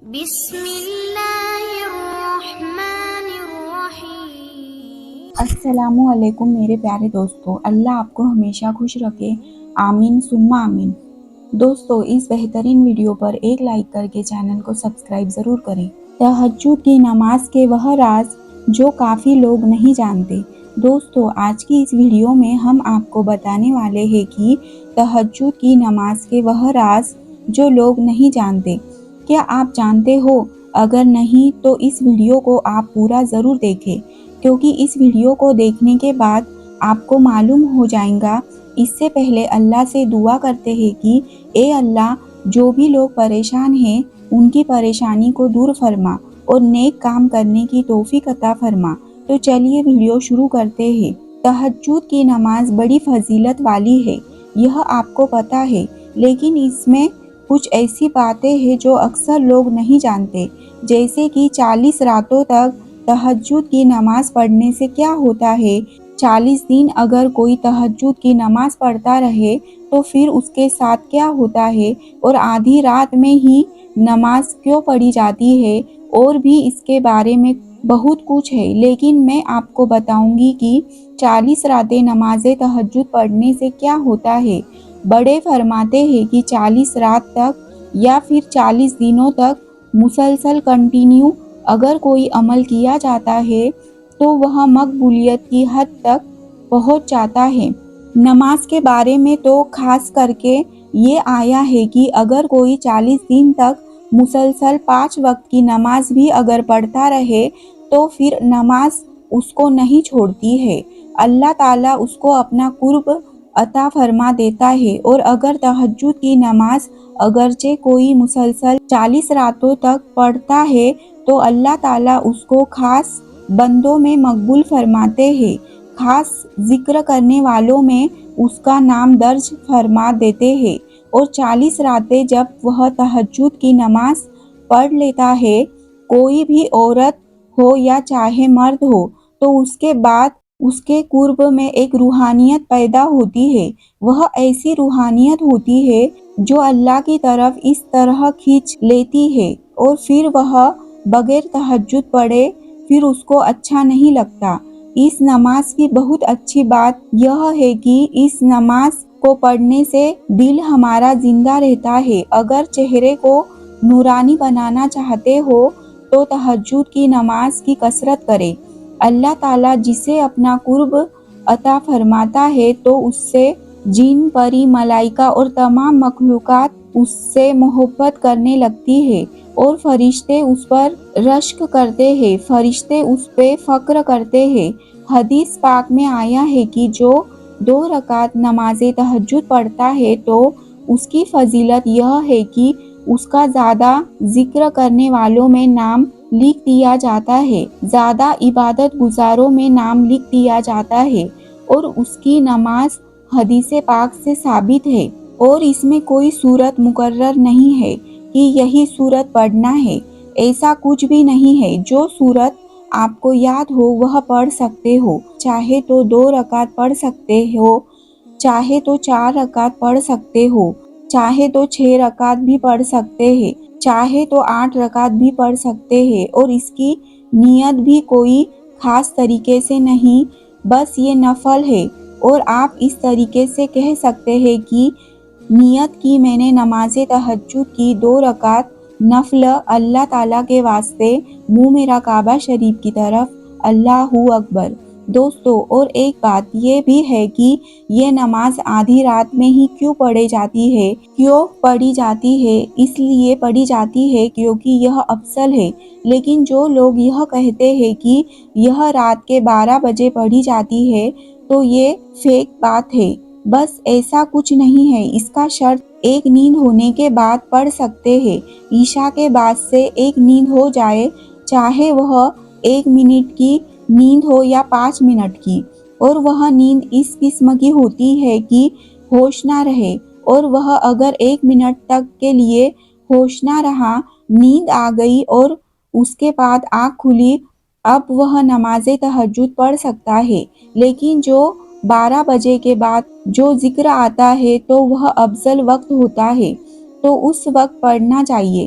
بسم اللہ الرحمن الرحیم۔ السلام علیکم میرے پیارے دوستو، اللہ آپ کو ہمیشہ خوش رکھے، آمین ثم آمین۔ دوستو، اس بہترین ویڈیو پر ایک لائک کر کے چینل کو سبسکرائب ضرور کریں۔ تہجد کی نماز کے وہ راز جو کافی لوگ نہیں جانتے۔ دوستو، آج کی اس ویڈیو میں ہم آپ کو بتانے والے ہیں کہ تہجد کی نماز کے وہ راز جو لوگ نہیں جانتے۔ کیا آپ جانتے ہو؟ اگر نہیں تو اس ویڈیو کو آپ پورا ضرور دیکھیں، کیونکہ اس ویڈیو کو دیکھنے کے بعد آپ کو معلوم ہو جائے گا۔ اس سے پہلے اللہ سے دعا کرتے ہیں کہ اے اللہ، جو بھی لوگ پریشان ہیں ان کی پریشانی کو دور فرما اور نیک کام کرنے کی توفیق عطا فرما۔ تو چلیے ویڈیو شروع کرتے ہیں۔ تہجد کی نماز بڑی فضیلت والی ہے، یہ آپ کو پتہ ہے، لیکن اس میں کچھ ایسی باتیں ہیں جو اکثر لوگ نہیں جانتے، جیسے کہ 40 راتوں تک تہجد کی نماز پڑھنے سے کیا ہوتا ہے۔ 40 دن اگر کوئی تہجد کی نماز پڑھتا رہے تو پھر اس کے ساتھ کیا ہوتا ہے، اور آدھی رات میں ہی نماز کیوں پڑھی جاتی ہے، اور بھی اس کے بارے میں بہت کچھ ہے، لیکن میں آپ کو بتاؤں گی کہ 40 راتیں نماز تہجد پڑھنے سے کیا ہوتا ہے۔ بڑے فرماتے ہیں کہ 40 رات تک یا پھر 40 دنوں تک مسلسل کنٹینیو اگر کوئی عمل کیا جاتا ہے تو وہ مقبولیت کی حد تک پہنچ جاتا ہے۔ نماز کے بارے میں تو خاص کر کے یہ آیا ہے کہ اگر کوئی 40 دن تک مسلسل 5 وقت کی نماز بھی اگر پڑھتا رہے تو پھر نماز اس کو نہیں چھوڑتی ہے، اللہ تعالیٰ اس کو اپنا قرب عطا فرما دیتا ہے۔ اور اگر تہجد کی نماز اگرچہ کوئی مسلسل 40 راتوں تک پڑھتا ہے تو اللہ تعالیٰ اس کو خاص بندوں میں مقبول فرماتے ہیں، خاص ذکر کرنے والوں میں اس کا نام درج فرما دیتے ہیں۔ اور 40 راتیں جب وہ تہجد کی نماز پڑھ لیتا ہے، کوئی بھی عورت ہو یا چاہے مرد ہو، تو اس کے بعد اس کے قرب میں ایک روحانیت پیدا ہوتی ہے۔ وہ ایسی روحانیت ہوتی ہے جو اللہ کی طرف اس طرح کھینچ لیتی ہے، اور پھر وہ بغیر تہجد پڑھے پھر اس کو اچھا نہیں لگتا۔ اس نماز کی بہت اچھی بات یہ ہے کہ اس نماز کو پڑھنے سے دل ہمارا زندہ رہتا ہے۔ اگر چہرے کو نورانی بنانا چاہتے ہو تو تہجد کی نماز کی کثرت کرے۔ اللہ تعالیٰ جسے اپنا قرب عطا فرماتا ہے تو اس سے جن، پری، ملائکہ اور تمام مخلوقات اس سے محبت کرنے لگتی ہے، اور فرشتے اس پر رشک کرتے ہیں، فرشتے اس پہ فخر کرتے ہیں۔ حدیث پاک میں آیا ہے کہ جو 2 رکعت نماز تہجد پڑھتا ہے تو اس کی فضیلت یہ ہے کہ اس کا زیادہ ذکر کرنے والوں میں نام لکھ دیا جاتا ہے، زیادہ عبادت گزاروں میں نام لکھ دیا جاتا ہے، اور اس کی نماز حدیث پاک سے ثابت ہے۔ اور اس میں کوئی صورت مقرر نہیں ہے کہ یہی صورت پڑھنا ہے، ایسا کچھ بھی نہیں ہے۔ جو صورت آپ کو یاد ہو وہ پڑھ سکتے ہو، چاہے تو 2 رکعت پڑھ سکتے ہو، چاہے تو 4 رکعت پڑھ سکتے ہو، چاہے تو 6 رکعت بھی پڑھ سکتے ہیں، چاہے تو 8 رکعت بھی پڑھ سکتے ہیں۔ اور اس کی نیت بھی کوئی خاص طریقے سے نہیں، بس یہ نفل ہے، اور آپ اس طریقے سے کہہ سکتے ہیں کہ نیت کی میں نے نماز تہجد کی 2 رکعت نفل اللہ تعالیٰ کے واسطے، منہ میرا کعبہ شریف کی طرف، اللہ اکبر۔ دوستو، اور ایک بات یہ بھی ہے کہ یہ نماز آدھی رات میں ہی کیوں پڑھی جاتی ہے؟ کیوں پڑھی جاتی ہے؟ اس لیے پڑھی جاتی ہے کیونکہ یہ افضل ہے۔ لیکن جو لوگ یہ کہتے ہیں کہ یہ رات کے 12 بجے پڑھی جاتی ہے تو یہ فیک بات ہے، بس ایسا کچھ نہیں ہے۔ اس کا شرط ایک نیند ہونے کے بعد پڑھ سکتے ہیں۔ عشاء کے بعد سے ایک نیند ہو جائے، چاہے وہ 1 منٹ کی نیند ہو یا 5 منٹ کی، اور وہ نیند اس قسم کی ہوتی ہے کہ ہوش نہ رہے، اور وہ اگر 1 منٹ تک کے لیے ہوش نہ رہا، نیند آ گئی اور اس کے بعد آنکھ کھلی، اب وہ نماز تہجد پڑھ سکتا ہے۔ لیکن جو 12 بجے کے بعد جو ذکر آتا ہے تو وہ افضل وقت ہوتا ہے، تو اس وقت پڑھنا چاہیے۔